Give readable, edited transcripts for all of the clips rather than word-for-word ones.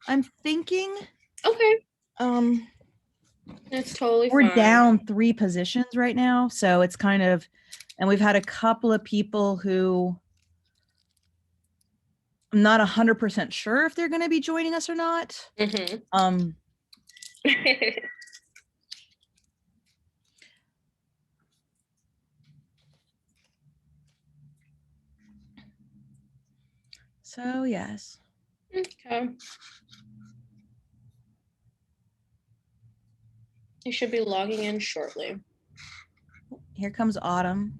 I'm thinking Okay, um that's totally we're fine. down 3 positions right now, so it's kind of, and we've had a couple of people who I'm not 100% sure if they're going to be joining us or not. Um so yes. Okay. You should be logging in shortly. Here comes Autumn.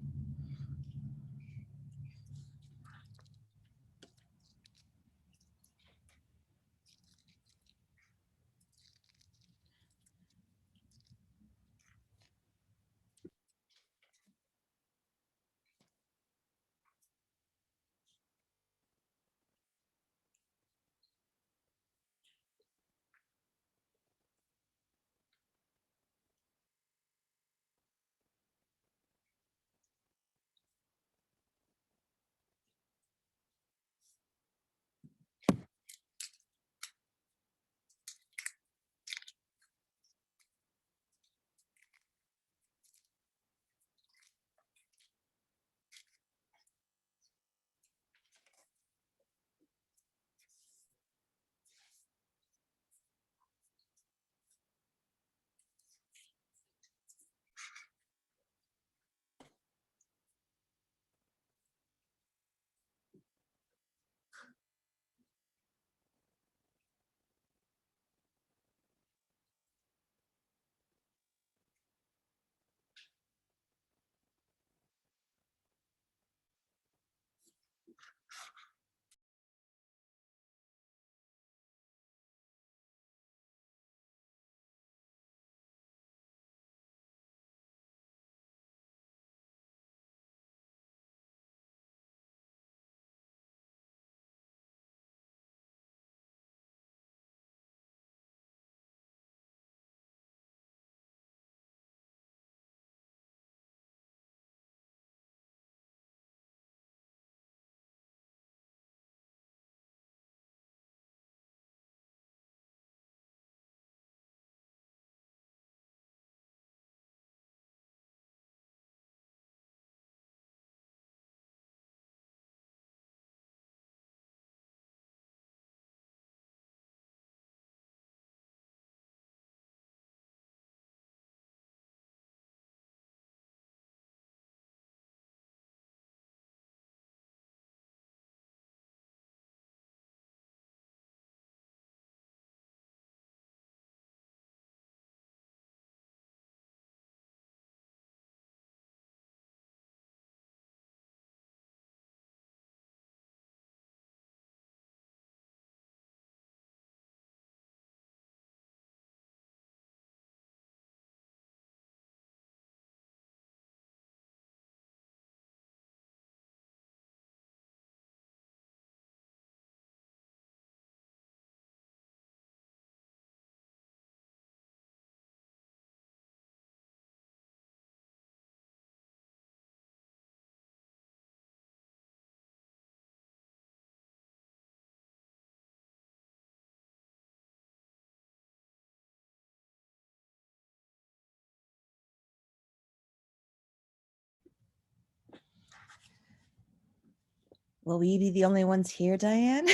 Will we be the only ones here, Diane?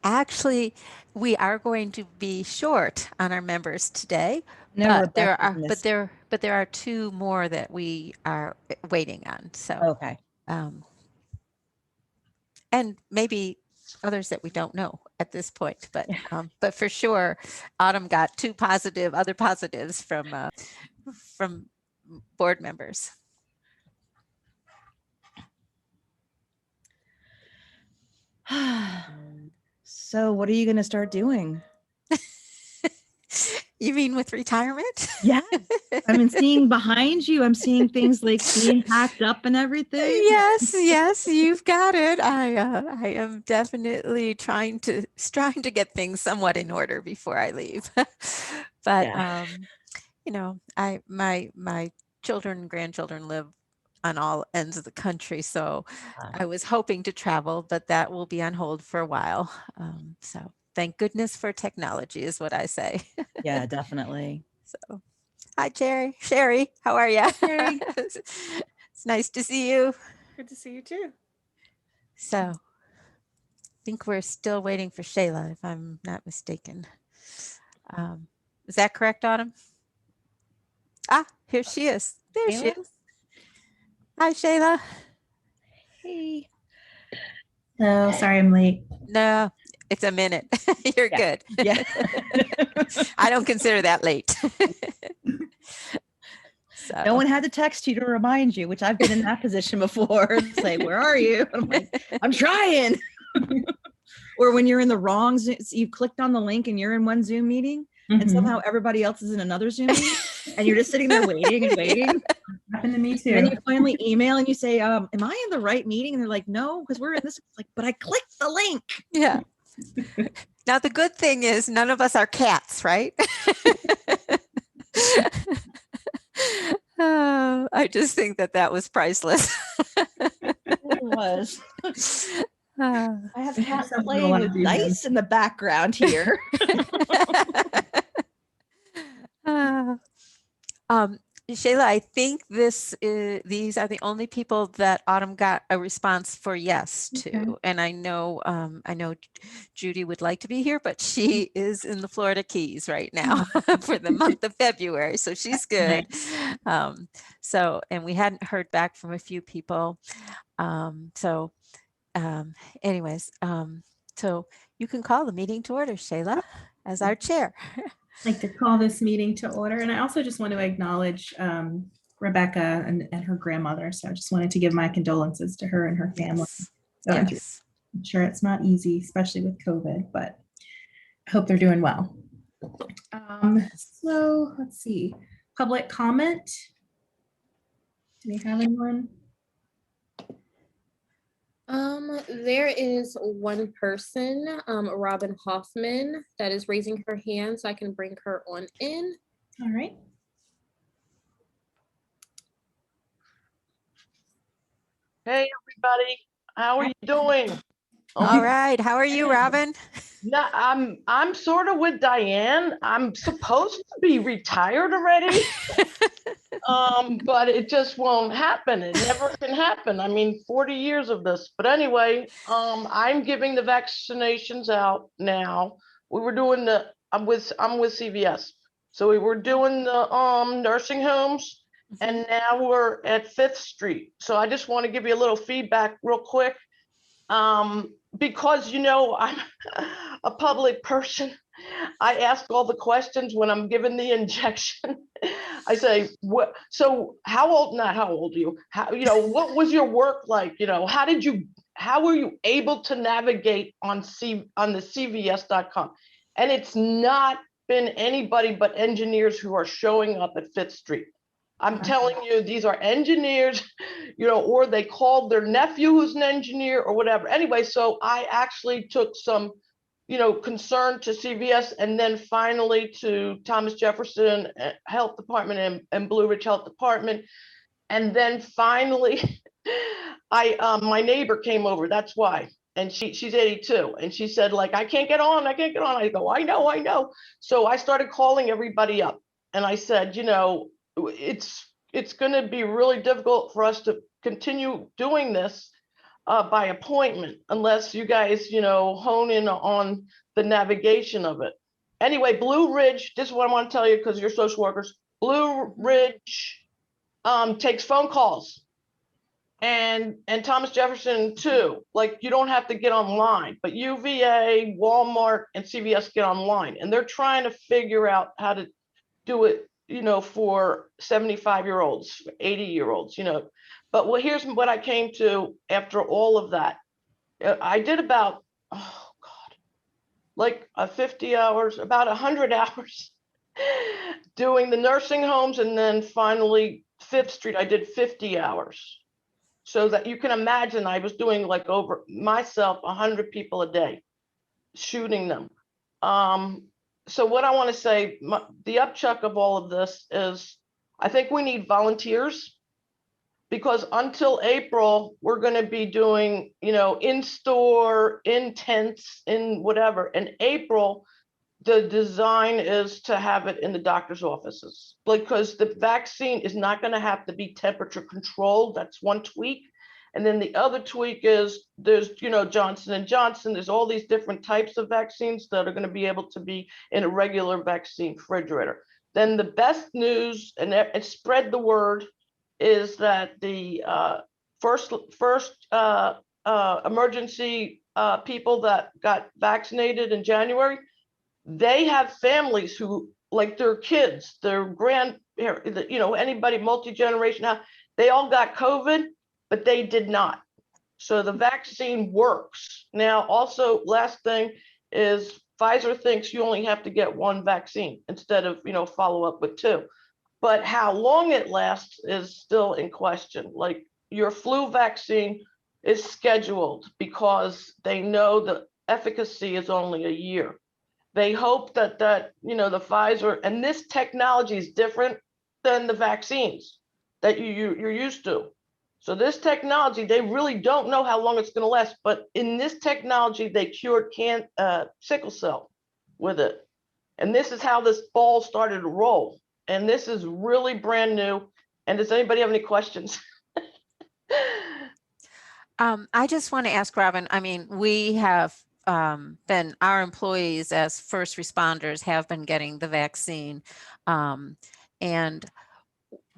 Actually, we are going to be short on our members today, No, but Rebecca's missed. there are 2 more that we are waiting on. So, Okay. and maybe others that we don't know at this point, but for sure, Autumn got 2 other positives from board members. So what are you going to start doing? You mean with retirement? Yeah. I mean, seeing behind you, I'm seeing things like being packed up and everything. Yes, you've got it. I am definitely trying to get things somewhat in order before I leave. But Yeah. you know, my children and grandchildren live on all ends of the country. So Ah. I was hoping to travel, but that will be on hold for a while. So thank goodness for technology is what I say. Yeah, definitely. So hi, Jerry. Sherry, how are you? Sherry. It's nice to see you. Good to see you too. So I think we're still waiting for Shayla, if I'm not mistaken. Is that correct, Autumn? Ah, here she is. There she Shayla? is. Hi, Shayla. Hey. Oh, sorry I'm late. No, it's a minute. You're Yeah. good. Yeah. I don't consider that late. So, No one had to text you to remind you, which I've been in that position before. It's like, where are you? And I'm like, I'm trying. Or when you're in the wrong Zoom, you clicked on the link and you're in one Zoom meeting and Mhm. somehow everybody else is in another Zoom meeting and you're just sitting there waiting and waiting. Happened to me And then too. you finally email and you say, am I in the right meeting? And they're like, no, because we're in this. It's like, but I clicked the link. yeah. Now, the good thing is none of us are cats, right? Oh, I just think that was priceless. It was. Ah. I have I think cats someone playing will with do dice in the background here. Ah. Shayla, I think these are the only people that Autumn got a response for yes to. Okay. And I know Judy would like to be here, but she is in the Florida Keys right now for the month of February. So she's good. And we hadn't heard back from a few people. Anyways, so you can call the meeting to order, Shayla, as our chair. I'd like to call this meeting to order. And I also just want to acknowledge Rebecca and her grandmother. So I just wanted to give my condolences to her and her family. Yes. Going through- Yes. I'm sure it's not easy, especially with COVID, but I hope they're doing well. So let's see, public comment. Do we have anyone? There is one person, Robin Hoffman, that is raising her hand, so I can bring her on in. All right. Hey, everybody. How are you doing? All right. How are you, Robin? No, I'm sort of with Diane. I'm supposed to be retired already. But it just won't happen. It never can happen. I mean, 40 years of this. But anyway, I'm giving the vaccinations out now. We were doing I'm with CVS. So we were doing the nursing homes, and now we're at 5th Street. So I just want to give you a little feedback real quick. Because I'm a public person, I ask all the questions when I'm given the injection. I say, what? So not how old are you? What was your work like? How were you able to navigate on the CVS.com? And it's not been anybody but engineers who are showing up at 5th Street. I'm telling you, these are engineers, or they called their nephew who's an engineer or whatever. Anyway, so I actually took some, concern to CVS and then finally to Thomas Jefferson Health Department and Blue Ridge Health Department. And then finally, my neighbor came over, that's why. And she's 82. And she said, like, I can't get on. I go, I know. So I started calling everybody up and I said, it's going to be really difficult for us to continue doing this by appointment unless you guys, hone in on the navigation of it. Anyway, Blue Ridge, this is what I want to tell you because you're social workers. Blue Ridge takes phone calls. And Thomas Jefferson too. Like, you don't have to get online, but UVA, Walmart, and CVS get online, and they're trying to figure out how to do it, for 75-year-olds, 80-year-olds, But here's what I came to after all of that. I did about, like 50 hours, about 100 hours doing the nursing homes, and then finally 5th Street, I did 50 hours. So that you can imagine, I was doing like over myself 100 people a day, shooting them. So what I want to say, the upchuck of all of this is, I think we need volunteers. because until April, we're going to be doing, in store, in tents, in whatever. In April, the design is to have it in the doctor's offices, because the vaccine is not going to have to be temperature controlled. That's one tweak. And then the other tweak is there's, Johnson and Johnson, there's all these different types of vaccines that are going to be able to be in a regular vaccine refrigerator. Then the best news, and spread the word, is that the first emergency people that got vaccinated in January, they have families who, like their kids, their anybody multi-generation, they all got COVID, but they did not. So the vaccine works. Now, also, last thing is Pfizer thinks you only have to get one vaccine instead of, follow up with two. But how long it lasts is still in question. Like your flu vaccine is scheduled because they know the efficacy is only a year. They hope that the Pfizer, and this technology is different than the vaccines that you're used to. So this technology, they really don't know how long it's going to last. But in this technology, they cured sickle cell with it. And this is how this ball started to roll. And this is really brand new. And does anybody have any questions? I just want to ask Robin, I mean, we have our employees as first responders have been getting the vaccine. And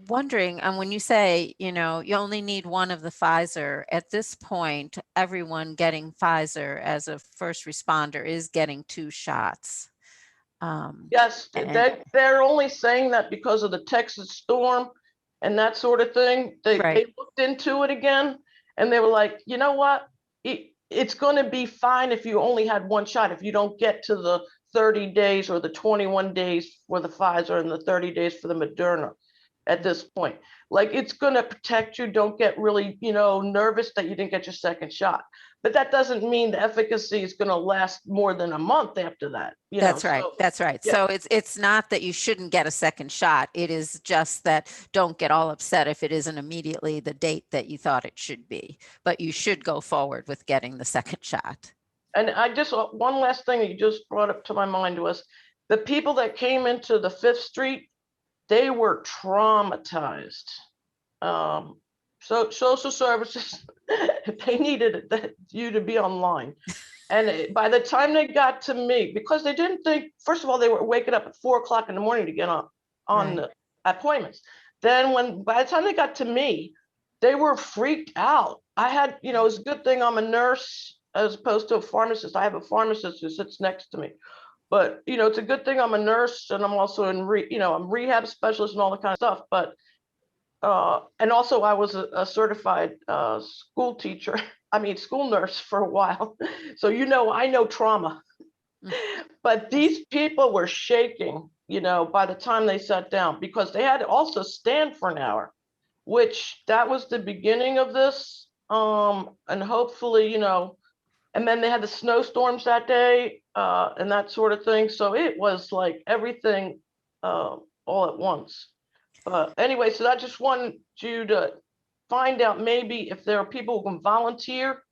wondering, and when you say, you only need one of the Pfizer, at this point, everyone getting Pfizer as a first responder is getting 2 shots. Yes, and- they're only saying that because of the Texas storm and that sort of thing. They looked into it again, and they were like, you know what? It's going to be fine if you only had 1 shot, if you don't get to the 30 days or the 21 days for the Pfizer and the 30 days for the Moderna. At this point, like, it's going to protect you. Don't get really, nervous that you didn't get your second shot. But that doesn't mean the efficacy is going to last more than a month after that. That's right. That's right. yeah. So it's not that you shouldn't get a second shot. It is just that don't get all upset if it isn't immediately the date that you thought it should be. But you should go forward with getting the second shot. And I just, one last thing that you just brought up to my mind was the people that came into the 5th Street, they were traumatized. So social services, they needed you to be online. And by the time they got to me, because they didn't think, first of all, they were waking up at 4:00 in the morning to get on the appointments. Then by the time they got to me, they were freaked out. I had, it's a good thing I'm a nurse as opposed to a pharmacist. I have a pharmacist who sits next to me. But, it's a good thing I'm a nurse, and I'm also I'm rehab specialist and all that kind of stuff. But, and also I was a certified school teacher, school nurse for a while. So, I know trauma. But these people were shaking, by the time they sat down, because they had to also stand for an hour, which that was the beginning of this. And hopefully, and then they had the snowstorms that day and that sort of thing. So it was like everything all at once. But anyway, so I just wanted you to find out maybe if there are people who can volunteer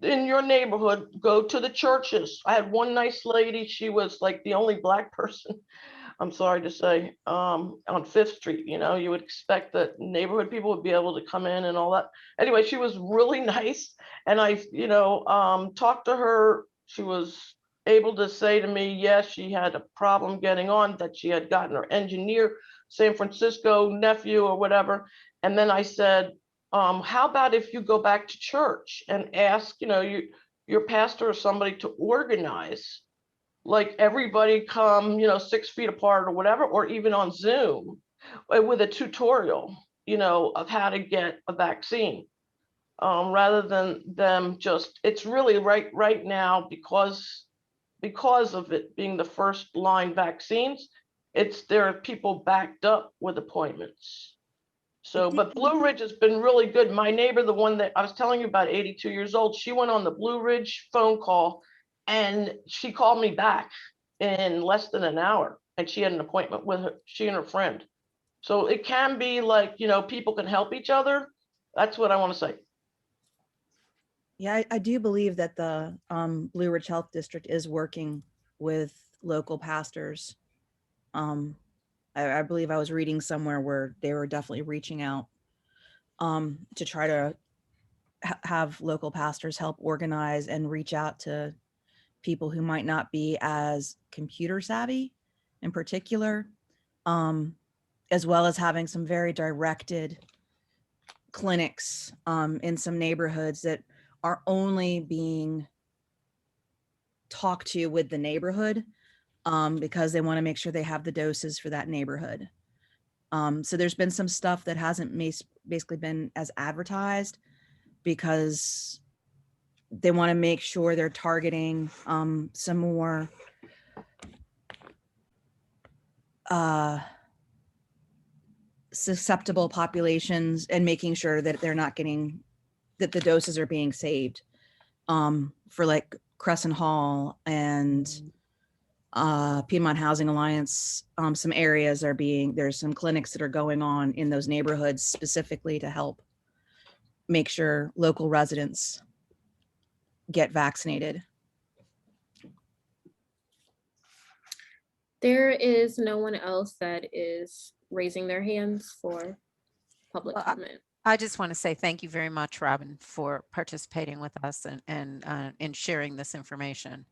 in your neighborhood, go to the churches. I had one nice lady. She was like the only Black person, I'm sorry to say, on 5th Street. You would expect that neighborhood people would be able to come in and all that. Anyway, she was really nice. And I, talked to her. She was able to say to me, yes, she had a problem getting on, that she had gotten her engineer, San Francisco nephew or whatever. And then I said, how about if you go back to church and ask, your pastor or somebody to organize, like everybody come, 6 feet apart or whatever, or even on Zoom with a tutorial, of how to get a vaccine, rather than them just, it's really right now, because of it being the first line vaccines, there are people backed up with appointments. So, but Blue Ridge has been really good. My neighbor, the one that I was telling you about, 82 years old, she went on the Blue Ridge phone call and she called me back in less than an hour, and she had an appointment with her, she and her friend. So it can be like, people can help each other. That's what I want to say. Yeah, I do believe that the Blue Ridge Health District is working with local pastors. I believe I was reading somewhere where they were definitely reaching out to try to have local pastors help organize and reach out to people who might not be as computer savvy in particular, as well as having some very directed clinics in some neighborhoods that are only being talked to with the neighborhood because they want to make sure they have the doses for that neighborhood. So there's been some stuff that hasn't basically been as advertised because they want to make sure they're targeting some more susceptible populations and making sure that they're not getting, that the doses are being saved for like Crescent Hall and Piedmont Housing Alliance. Some areas are being, there's some clinics that are going on in those neighborhoods specifically to help make sure local residents get vaccinated. There is no one else that is raising their hands for public Well, comment. I just want to say thank you very much, Robin, for participating with us and sharing this information.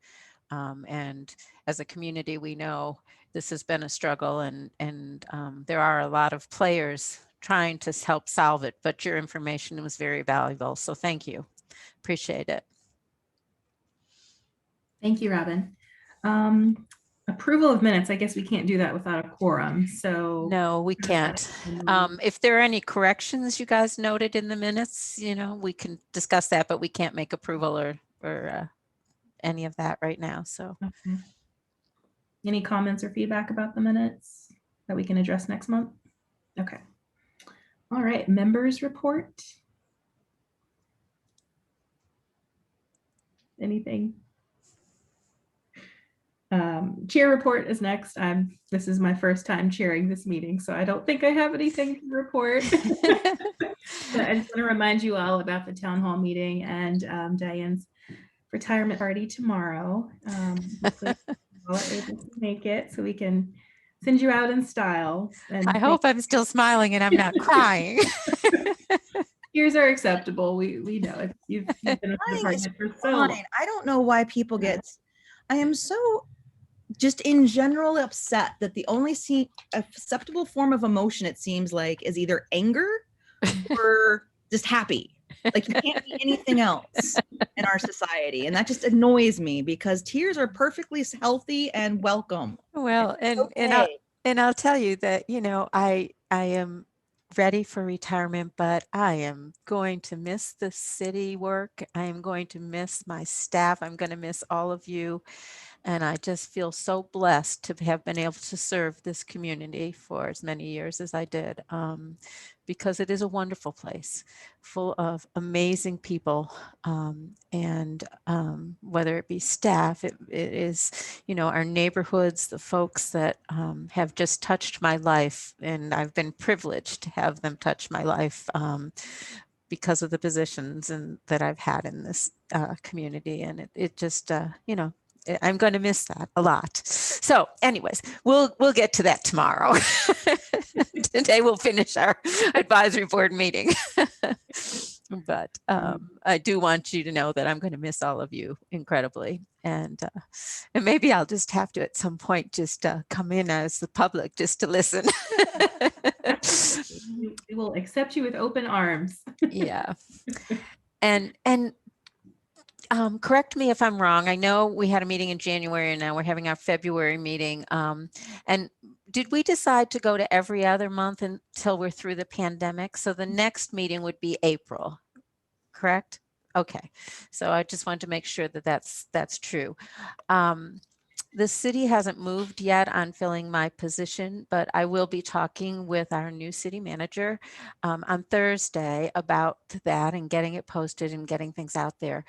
And as a community, we know this has been a struggle, and there are a lot of players trying to help solve it, but your information was very valuable. So thank you. Appreciate it. Thank you, Robin. Approval of minutes. I guess we can't do that without a quorum. So No, we can't. If there are any corrections you guys noted in the minutes, we can discuss that, but we can't make approval or any of that right now. So Okay. Any comments or feedback about the minutes that we can address next month? Okay. All right, members report. Anything? Chair report is next. This is my first time chairing this meeting, so I don't think I have anything to report. But I just want to remind you all about the town hall meeting and Diane's retirement party tomorrow. Hopefully you all are able to make it so we can send you out in style. And I hope I'm still smiling and I'm not crying. tears are acceptable. We know it. You've been with the Crying is department for so long. fine. I don't know why people get, I am so just in general upset that the only acceptable form of emotion, it seems like, is either anger or just happy. Like you can't be anything else in our society. And that just annoys me because tears are perfectly healthy and welcome. Well, Okay. and I'll tell you that, I am ready for retirement, but I am going to miss the city work. I am going to miss my staff. I'm going to miss all of you. And I just feel so blessed to have been able to serve this community for as many years as I did, because it is a wonderful place full of amazing people. And whether it be staff, it is, our neighborhoods, the folks that have just touched my life. And I've been privileged to have them touch my life because of the positions that I've had in this community. And it just, I'm going to miss that a lot. So anyways, we'll get to that tomorrow. Today we'll finish our advisory board meeting. But I do want you to know that I'm going to miss all of you incredibly. And maybe I'll just have to at some point just come in as the public just to listen. We will accept you with open arms. Yeah. And correct me if I'm wrong. I know we had a meeting in January and now we're having our February meeting. And did we decide to go to every other month until we're through the pandemic? So the next meeting would be April, correct? Okay. So I just wanted to make sure that that's true. The city hasn't moved yet on filling my position, but I will be talking with our new city manager on Thursday about that and getting it posted and getting things out there.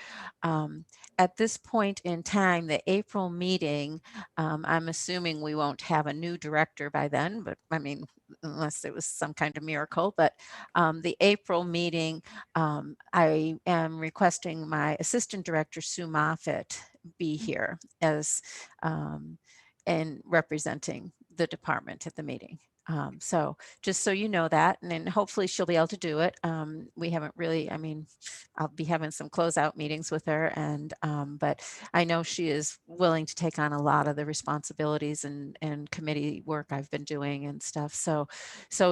At this point in time, the April meeting, I'm assuming we won't have a new director by then, but I mean, unless it was some kind of miracle. But the April meeting, I am requesting my assistant director, Sue Moffett, be here as and representing the department at the meeting. So just so you know that, and then hopefully she'll be able to do it. We haven't really, I mean, I'll be having some closeout meetings with her, and but I know she is willing to take on a lot of the responsibilities and committee work I've been doing and stuff. So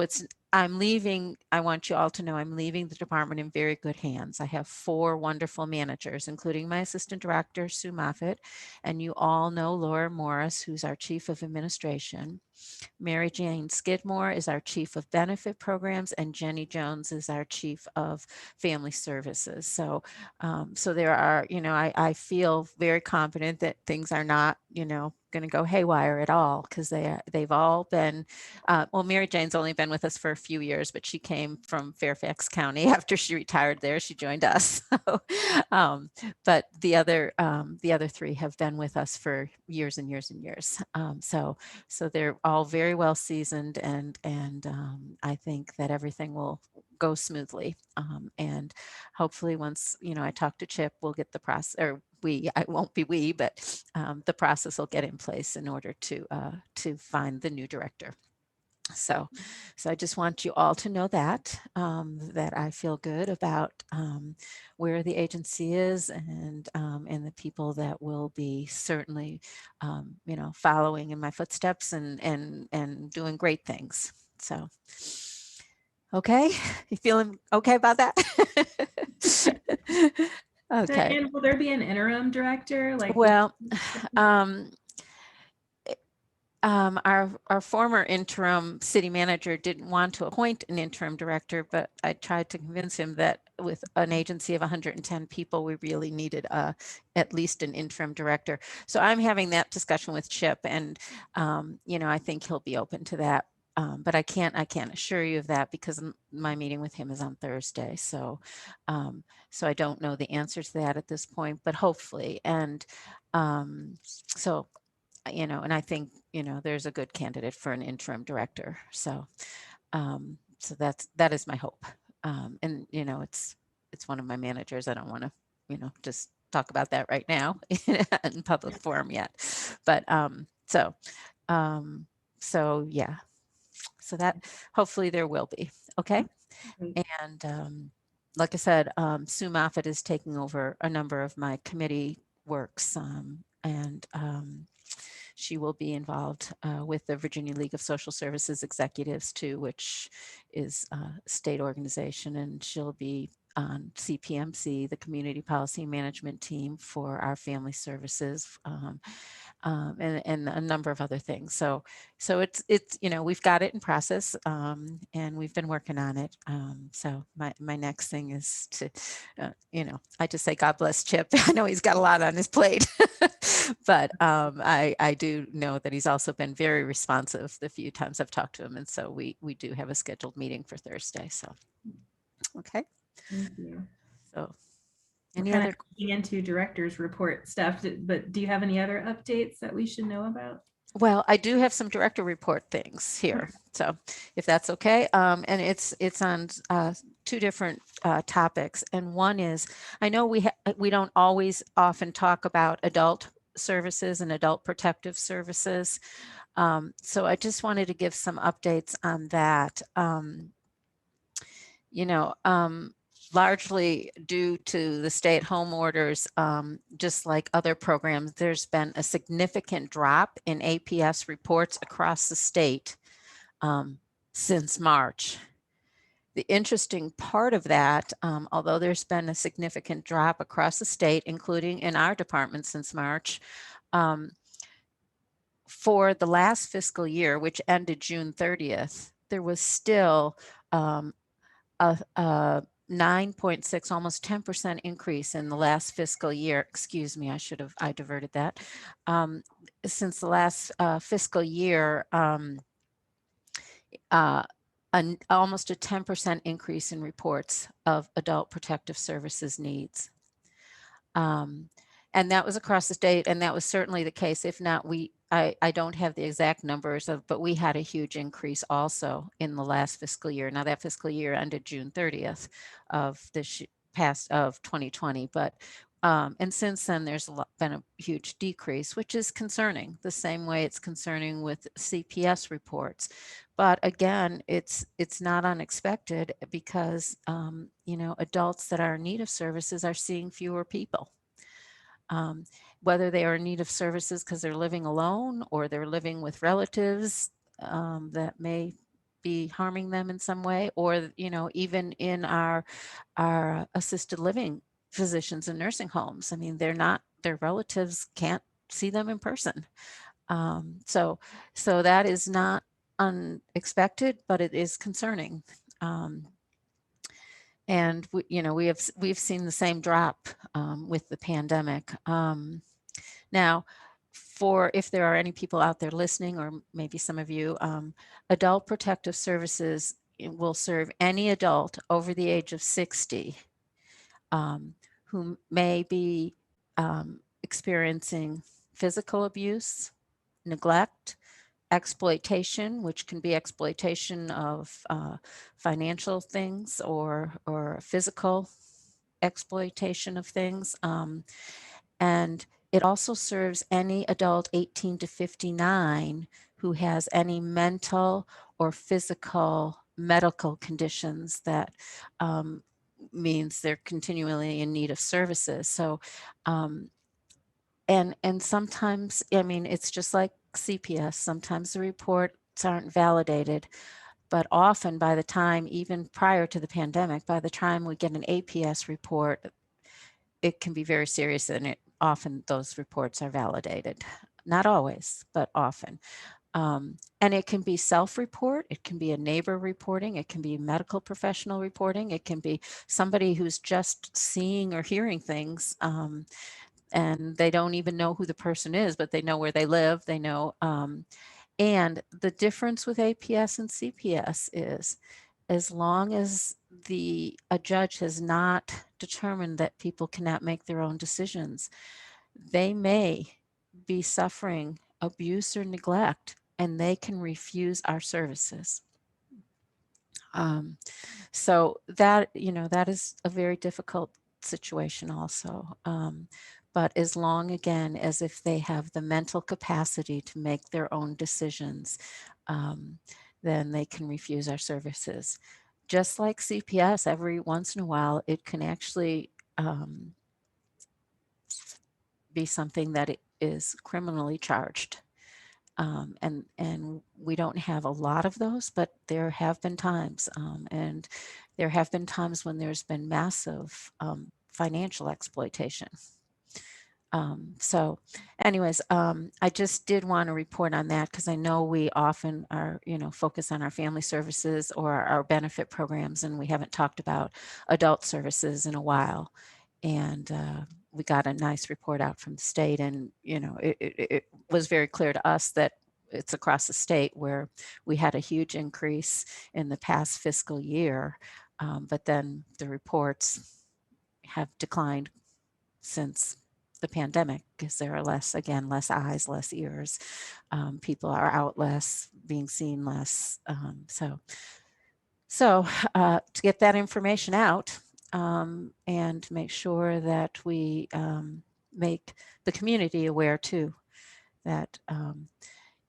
it's, I'm leaving, I want you all to know I'm leaving the department in very good hands. I have 4 wonderful managers, including my assistant director, Sue Moffett, and you all know Laura Morris, who's our chief of administration. Mary Jane Skidmore is our chief of benefit programs, and Jenny Jones is our chief of family services. So, so there are, you know, I feel very confident that things are not, you know, going to go haywire at all, because they've all been, well, Mary Jane's only been with us for a few years, but she came from Fairfax County after she retired there. She joined us. So, but the other 3 have been with us for years and years and years. So they're all very well seasoned, and I think that everything will go smoothly. And hopefully once, you know, I talk to Chip, we'll get the process, or I won't be we, but the process will get in place in order to find the new director. So I just want you all to know that, that I feel good about where the agency is, and the people that will be certainly, you know, following in my footsteps and doing great things. So, okay, you feeling okay about that? Okay. And will there be an interim director? Like, Well, our former interim city manager didn't want to appoint an interim director, but I tried to convince him that with an agency of 110 people, we really needed at least an interim director. So I'm having that discussion with Chip, and you know, I think he'll be open to that. But I can't assure you of that, because my meeting with him is on Thursday. So so I don't know the answer to that at this point, but hopefully. And so, you know, and I think, you know, there's a good candidate for an interim director. So so that is my hope. And you know, it's one of my managers. I don't want to, you know, just talk about that right now in public forum yet. But so yeah. So that hopefully there will be. Okay. Great. And like I said, Sue Moffett is taking over a number of my committee works, and she will be involved with the Virginia League of Social Services Executives too, which is a state organization, and she'll be on CPMC, the Community Policy Management Team for our family services, and a number of other things. So it's you know, we've got it in process, and we've been working on it. So my next thing is to, you know, I just say God bless Chip. I know he's got a lot on his plate, but I do know that he's also been very responsive the few times I've talked to him, and so we do have a scheduled meeting for Thursday. So okay. Thank you. So We're any kind other of getting into director's report stuff, but do you have any other updates that we should know about? Well, I do have some director report things here, so if that's okay. And it's on 2 different topics, and one is, I know we don't always often talk about adult services and adult protective services, so I just wanted to give some updates on that. You know, largely due to the stay-at-home orders, just like other programs, there's been a significant drop in APS reports across the state since March. The interesting part of that, although there's been a significant drop across the state, including in our department since March, for the last fiscal year, which ended June 30th, there was still a 9.6, almost 10% increase in the last fiscal year. Excuse me, I diverted that. Since the last fiscal year, almost a 10% increase in reports of adult protective services needs. And that was across the state, and that was certainly the case. If not, I don't have the exact numbers of, but we had a huge increase also in the last fiscal year. Now that fiscal year ended June 30th of this past of 2020, but and since then there's been a huge decrease, which is concerning. The same way it's concerning with CPS reports, but again, it's not unexpected because you know, adults that are in need of services are seeing fewer people. Whether they are in need of services because they're living alone or they're living with relatives that may be harming them in some way, or you know, even in our assisted living physicians and nursing homes. I mean, their relatives can't see them in person. So that is not unexpected, but it is concerning. And you know, we've seen the same drop with the pandemic. Now, for if there are any people out there listening, or maybe some of you, Adult Protective Services will serve any adult over the age of 60 who may be experiencing physical abuse, neglect, exploitation, which can be exploitation of financial things or physical exploitation of things. And it also serves any adult 18 to 59 who has any mental or physical medical conditions that means they're continually in need of services. So, and sometimes, I mean, it's just like CPS. Sometimes the reports aren't validated, but often by the time, even prior to the pandemic, by the time we get an APS report, it can be very serious, and often those reports are validated. Not always, but often. And it can be self-report, it can be a neighbor reporting, it can be medical professional reporting, it can be somebody who's just seeing or hearing things, and they don't even know who the person is, but they know where they live, they know. And the difference with APS and CPS is, as long as a judge has not determined that people cannot make their own decisions, they may be suffering abuse or neglect, and they can refuse our services. So that, you know, that is a very difficult situation also. But as long, again, as if they have the mental capacity to make their own decisions, then they can refuse our services. Just like CPS, every once in a while, it can actually be something that it is criminally charged. And we don't have a lot of those, but there have been times, and there have been times when there's been massive financial exploitation. So anyways, I just did want to report on that because I know we often are, you know, focus on our family services or our benefit programs, and we haven't talked about adult services in a while. And we got a nice report out from the state, and, you know, it was very clear to us that it's across the state where we had a huge increase in the past fiscal year. But then the reports have declined since the pandemic because there are less eyes, less ears. People are out less, being seen less. So to get that information out and make sure that we make the community aware too, that,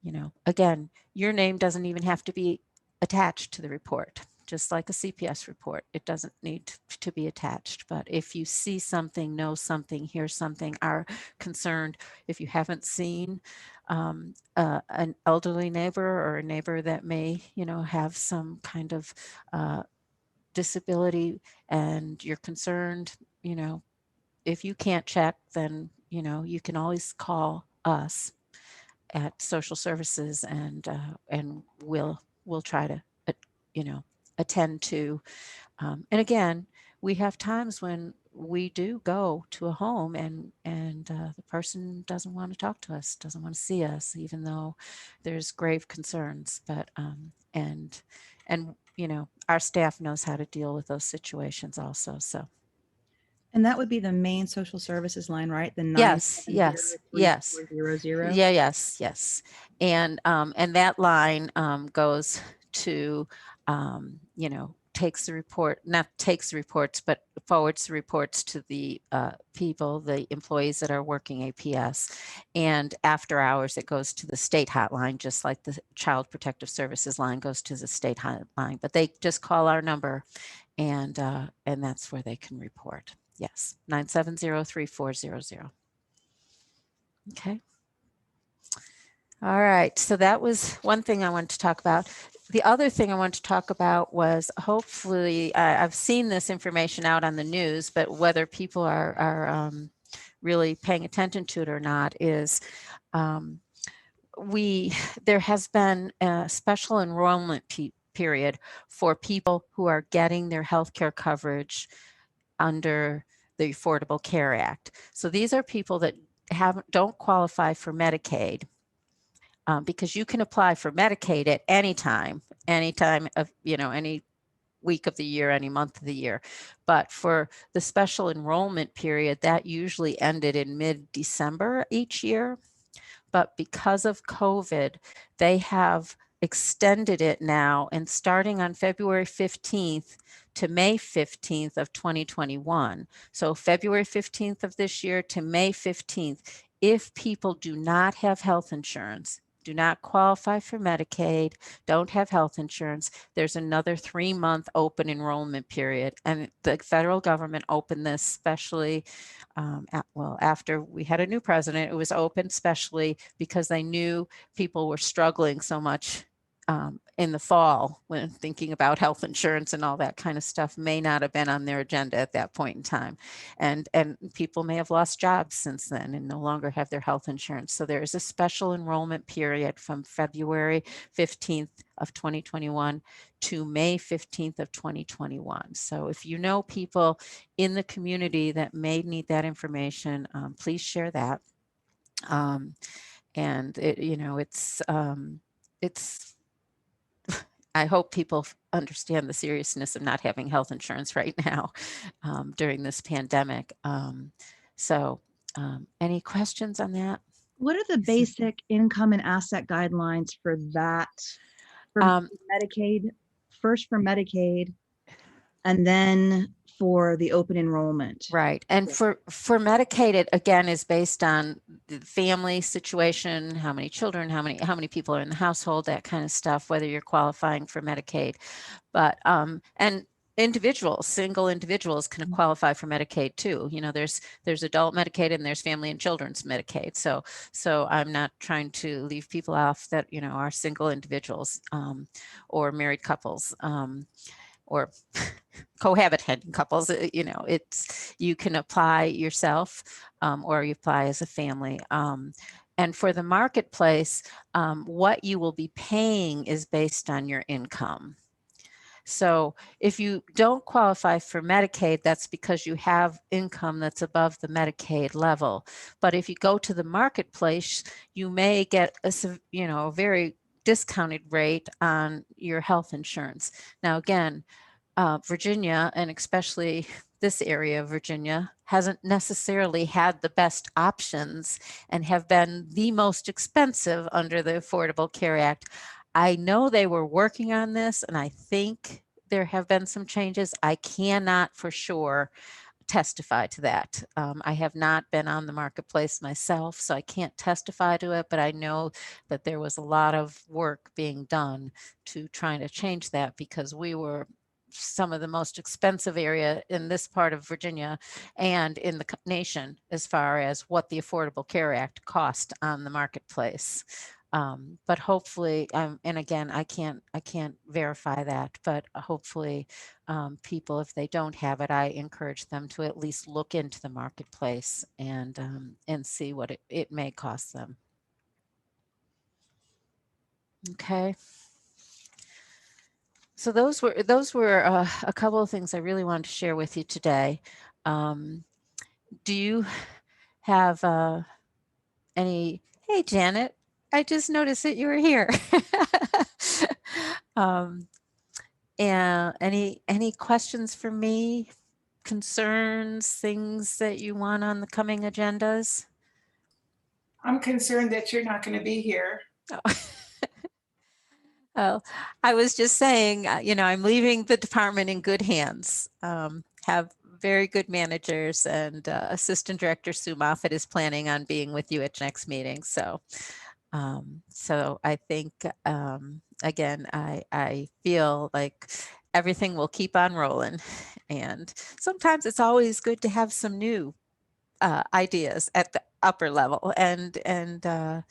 you know, again, your name doesn't even have to be attached to the report. Just like a CPS report, it doesn't need to be attached. But if you see something, know something, hear something, are concerned, if you haven't seen an elderly neighbor or a neighbor that may, you know, have some kind of disability, and you're concerned, you know, if you can't check, then, you know, you can always call us at social services, and we'll try to, you know, attend to. And again, we have times when we do go to a home and the person doesn't want to talk to us, doesn't want to see us, even though there's grave concerns. But and you know, our staff knows how to deal with those situations also. So And that would be the main social services line, right? The Yes, yes, yes. 970-3400. Yeah, yes. And that line goes to, takes the report, not takes the reports, but forwards the reports to the people, the employees that are working APS. And after hours, it goes to the state hotline, just like the Child Protective Services line goes to the state hotline. But they just call our number, and that's where they can report. Yes, 970-3400. Okay. All right, so that was one thing I wanted to talk about. The other thing I wanted to talk about was, hopefully, I've seen this information out on the news, but whether people are really paying attention to it or not is there has been a special enrollment period for people who are getting their healthcare coverage under the Affordable Care Act. So these are people that don't qualify for Medicaid. Because you can apply for Medicaid at any time of, any week of the year, any month of the year. But for the special enrollment period, that usually ended in mid-December each year. But because of COVID, they have extended it now, and starting on February 15th to May 15th of 2021. So February 15th of this year to May 15th, if people do not have health insurance, do not qualify for Medicaid, don't have health insurance, there's another 3-month open enrollment period. And the federal government opened this specially, after we had a new president. It was open specially because they knew people were struggling so much in the fall when thinking about health insurance, and all that kind of stuff may not have been on their agenda at that point in time. And people may have lost jobs since then and no longer have their health insurance. So there is a special enrollment period from February 15th of 2021 to May 15th of 2021. So if you know people in the community that may need that information, please share that. And it's I hope people understand the seriousness of not having health insurance right now during this pandemic. Any questions on that? What are the basic income and asset guidelines for that? For Medicaid, first for Medicaid, and then for the open enrollment. Right. And for Medicaid, it again is based on the family situation, how many children, how many people are in the household, that kind of stuff, whether you're qualifying for Medicaid. But and single individuals can qualify for Medicaid too. There's adult Medicaid and there's family and children's Medicaid. So I'm not trying to leave people off that, are single individuals or married couples. Or cohabitating couples, you can apply yourself or you apply as a family. And for the marketplace, what you will be paying is based on your income. So if you don't qualify for Medicaid, that's because you have income that's above the Medicaid level. But if you go to the marketplace, you may get a very discounted rate on your health insurance. Now, again, Virginia, and especially this area of Virginia, hasn't necessarily had the best options and have been the most expensive under the Affordable Care Act. I know they were working on this, and I think there have been some changes. I cannot for sure testify to that. I have not been on the marketplace myself, so I can't testify to it, but I know that there was a lot of work being done to trying to change that, because we were some of the most expensive area in this part of Virginia and in the nation as far as what the Affordable Care Act cost on the marketplace. But hopefully, and again, I can't verify that, but hopefully people, if they don't have it, I encourage them to at least look into the marketplace and see what it may cost them. Okay. So those were a couple of things I really wanted to share with you today. Do you have any? Hey, Janet, I just noticed that you were here. And any questions for me concerns, things that you want on the coming agendas? I'm concerned that you're not going to be here. Oh. Oh, I was just saying, I'm leaving the department in good hands. Have very good managers, and Assistant Director Sue Moffett is planning on being with you at next meeting. So I think, again, I feel like everything will keep on rolling. And sometimes it's always good to have some new ideas at the upper level. And there,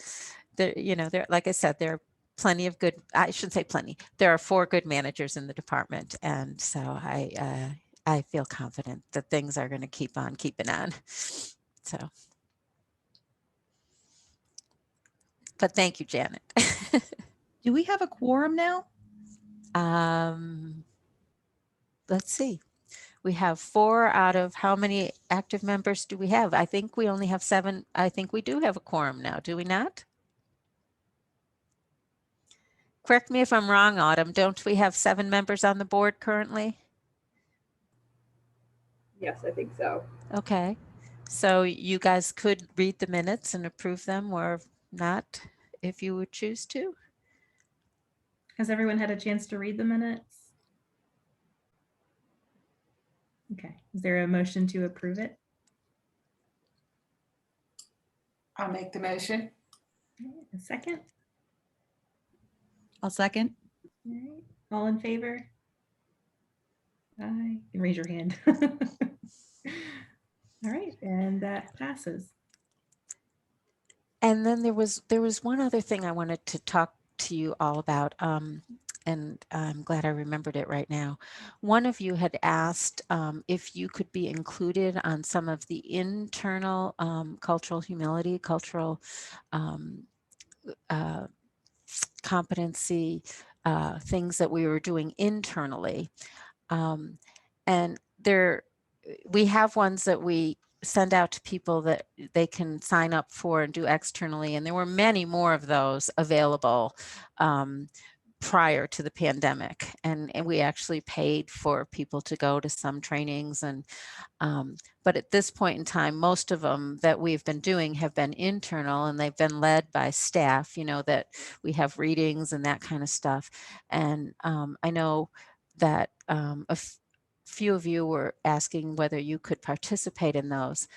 like I said, there are plenty of good, I shouldn't say plenty, there are 4 good managers in the department. And so I feel confident that things are going to keep on keeping on. So, but thank you, Janet. Do we have a quorum now? Let's see. We have 4 out of how many active members do we have? I think we only have 7. I think we do have a quorum now, do we not? Correct me if I'm wrong, Autumn. Don't we have 7 members on the board currently? Yes, I think so. Okay. So you guys could read the minutes and approve them, or not, if you would choose to. Has everyone had a chance to read the minutes? Okay, is there a motion to approve it? I'll make the motion. A second? I'll second. All right, all in favor? Aye, you can raise your hand. All right, and that passes. And then there was one other thing I wanted to talk to you all about, and I'm glad I remembered it right now. One of you had asked if you could be included on some of the internal cultural humility, cultural competency things that we were doing internally. And we have ones that we send out to people that they can sign up for and do externally. And there were many more of those available prior to the pandemic. And we actually paid for people to go to some trainings. And but at this point in time, most of them that we've been doing have been internal, and they've been led by staff, that we have readings and that kind of stuff. And I know that few of you were asking whether you could participate in those.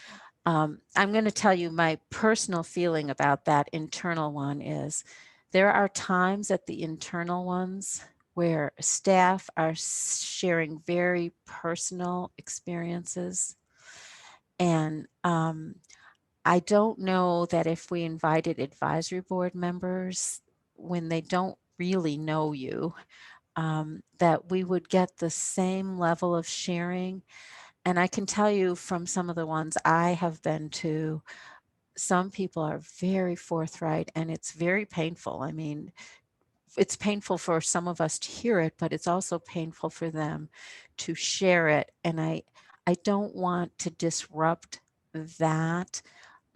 I'm going to tell you my personal feeling about that internal one is there are times at the internal ones where staff are sharing very personal experiences. And I don't know that if we invited advisory board members when they don't really know you, that we would get the same level of sharing. And I can tell you from some of the ones I have been to, some people are very forthright, and it's very painful. I mean, it's painful for some of us to hear it, but it's also painful for them to share it. And I don't want to disrupt that.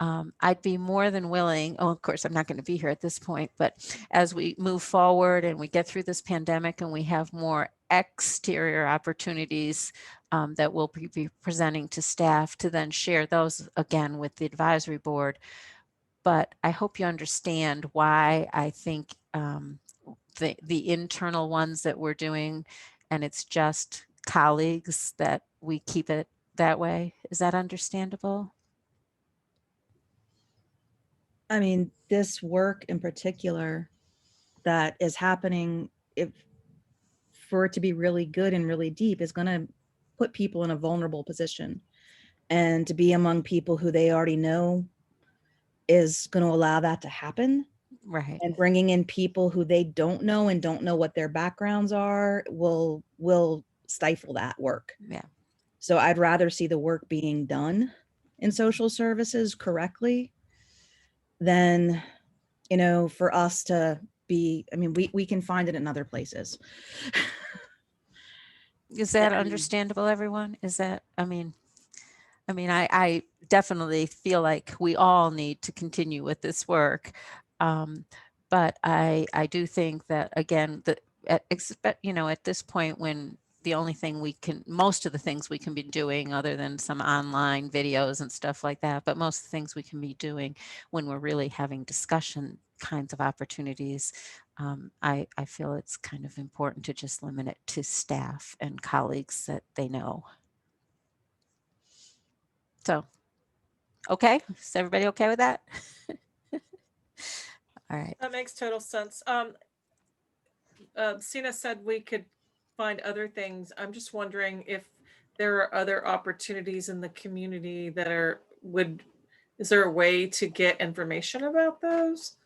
I'd be more than willing. Oh, of course, I'm not going to be here at this point, but as we move forward and we get through this pandemic and we have more exterior opportunities that we'll be presenting to staff, to then share those again with the advisory board. But I hope you understand why I think the internal ones that we're doing, and it's just colleagues, that we keep it that way. Is that understandable? I mean, this work in particular that is happening, if for it to be really good and really deep, is going to put people in a vulnerable position. And to be among people who they already know is going to allow that to happen. Right. And bringing in people who they don't know and don't know what their backgrounds are will stifle that work. Yeah. So I'd rather see the work being done in social services correctly than, for us to be, I mean, we can find it in other places. Is that understandable, everyone? Is that, I definitely feel like we all need to continue with this work. But I do think that, again, at this point, when the only thing most of the things we can be doing, other than some online videos and stuff like that, but most of the things we can be doing when we're really having discussion kinds of opportunities, I feel it's kind of important to just limit it to staff and colleagues that they know. So, okay, is everybody okay with that? All right. That makes total sense. Sina said we could find other things. I'm just wondering if there are other opportunities in the community that is there a way to get information about those?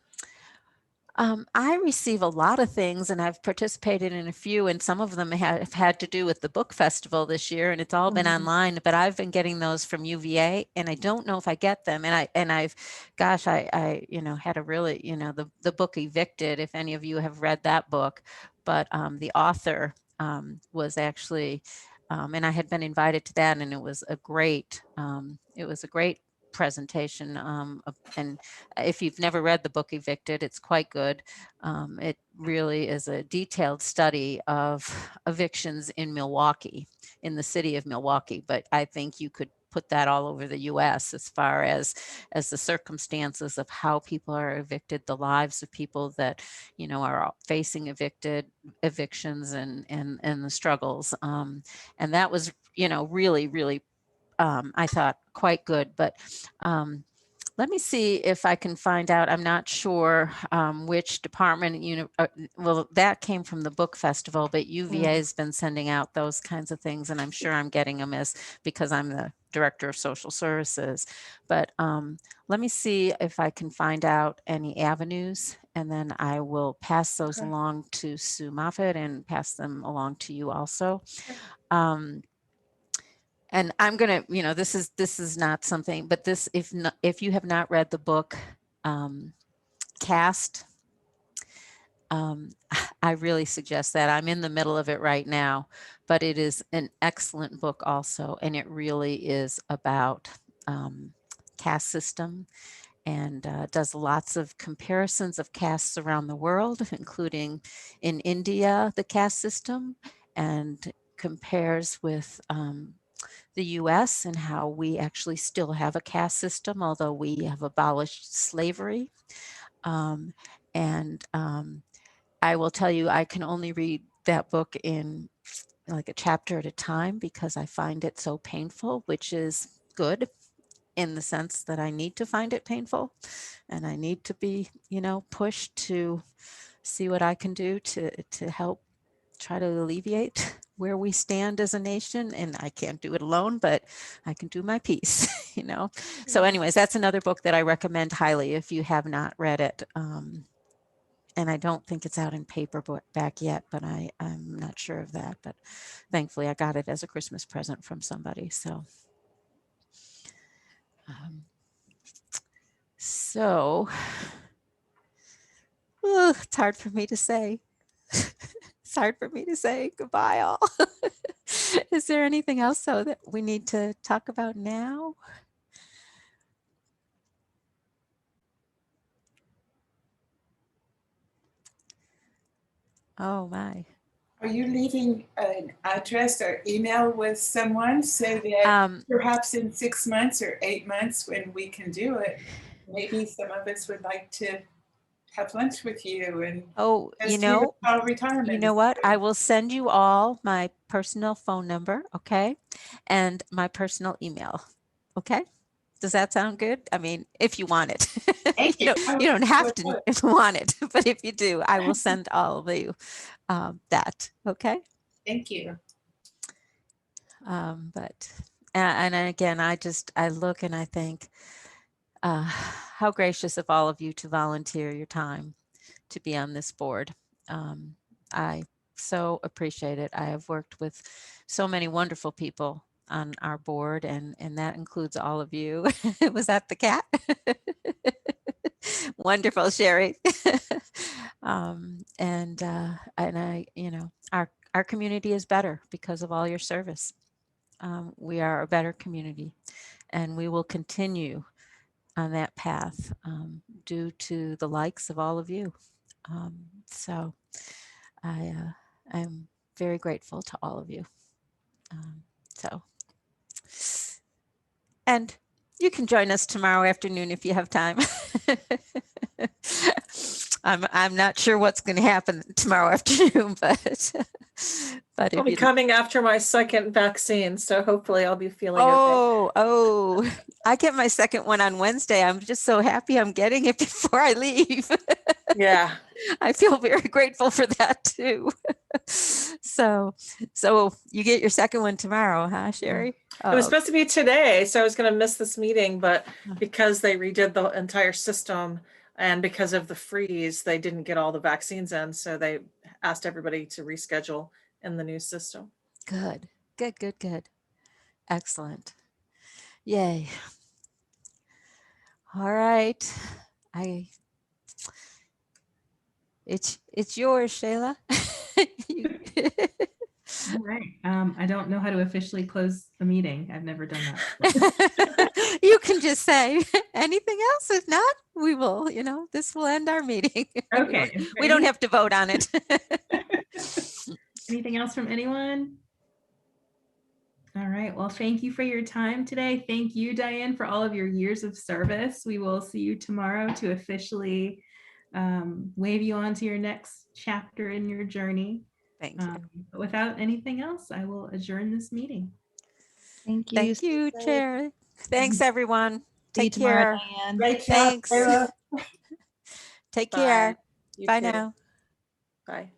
I receive a lot of things, and I've participated in a few, and some of them have had to do with the book festival this year, and it's all been online, but I've been getting those from UVA, and I don't know if I get them. And I've, gosh, I had a really, the book Evicted, if any of you have read that book, but the author was actually, and I had been invited to that, and it was a great presentation. And if you've never read the book Evicted, it's quite good. It really is a detailed study of evictions in Milwaukee, in the city of Milwaukee. But I think you could put that all over the US as far as the circumstances of how people are evicted, the lives of people that, are facing evictions and the struggles. And that was, really, really I thought quite good, but let me see if I can find out. I'm not sure which department, well, that came from the book festival, but UVA has been sending out those kinds of things, and I'm sure I'm getting them because I'm the director of social services. But let me see if I can find out any avenues, and then I will pass those along to Sue Moffett and pass them along to you also. And I'm going to, this is not something, but if you have not read the book, Caste, I really suggest that. I'm in the middle of it right now, but it is an excellent book also. And it really is about caste system, and does lots of comparisons of castes around the world, including in India, the caste system, and compares with the US and how we actually still have a caste system, although we have abolished slavery. I will tell you, I can only read that book in like a chapter at a time because I find it so painful, which is good in the sense that I need to find it painful, and I need to be, pushed to see what I can do to help try to alleviate where we stand as a nation. And I can't do it alone, but I can do my piece, So anyways, that's another book that I recommend highly if you have not read it. And I don't think it's out in paperback yet, but I'm not sure of that. But thankfully I got it as a Christmas present from somebody. So, it's hard for me to say. It's hard for me to say goodbye all. Is there anything else though that we need to talk about now? Oh my. Are you leaving an address or email with someone so that perhaps in 6 months or 8 months when we can do it, maybe some of us would like to have lunch with you and retirement. You know what? I will send you all my personal phone number, okay? And my personal email, okay? Does that sound good? I mean, if you want it. you don't have to want it, but if you do, I will send all of you that, okay? Thank you. And again, I look and I think, how gracious of all of you to volunteer your time to be on this board. I so appreciate it. I have worked with so many wonderful people on our board, and that includes all of you. Was that the cat? Wonderful, Sherry. And I, our community is better because of all your service. We are a better community, and we will continue on that path due to the likes of all of you. So I'm very grateful to all of you. So, and you can join us tomorrow afternoon if you have time. I'm not sure what's going to happen tomorrow afternoon, but I'll if be you coming after my second vaccine, so hopefully I'll be feeling okay. oh, I get my second one on Wednesday. I'm just so happy I'm getting it before I leave. Yeah. I feel very grateful for that too. So you get your second one tomorrow, huh, Sherry? It was Oh, supposed to be today, so I was going to miss this meeting, but because they redid the entire system and because of the freeze, they didn't get all the vaccines in, so they asked everybody to reschedule in the new system. good. Excellent. Yay. All right. It's yours, Shayla. All right. I don't know how to officially close a meeting. I've never done that. You can just say anything else. If not, we will, this will end our meeting. Okay. We don't have to vote on it. Anything else from anyone? All right. Well, thank you for your time today. Thank you, Diane, for all of your years of service. We will see you tomorrow to officially wave you on to your next chapter in your journey. Thank you. But without anything else, I will adjourn this meeting. Thank you. Thank you, Chair. Thanks, everyone. See you Take tomorrow, care. Diane. Great job, Thanks. Sarah. Take Bye. care. You Bye too. now. Bye.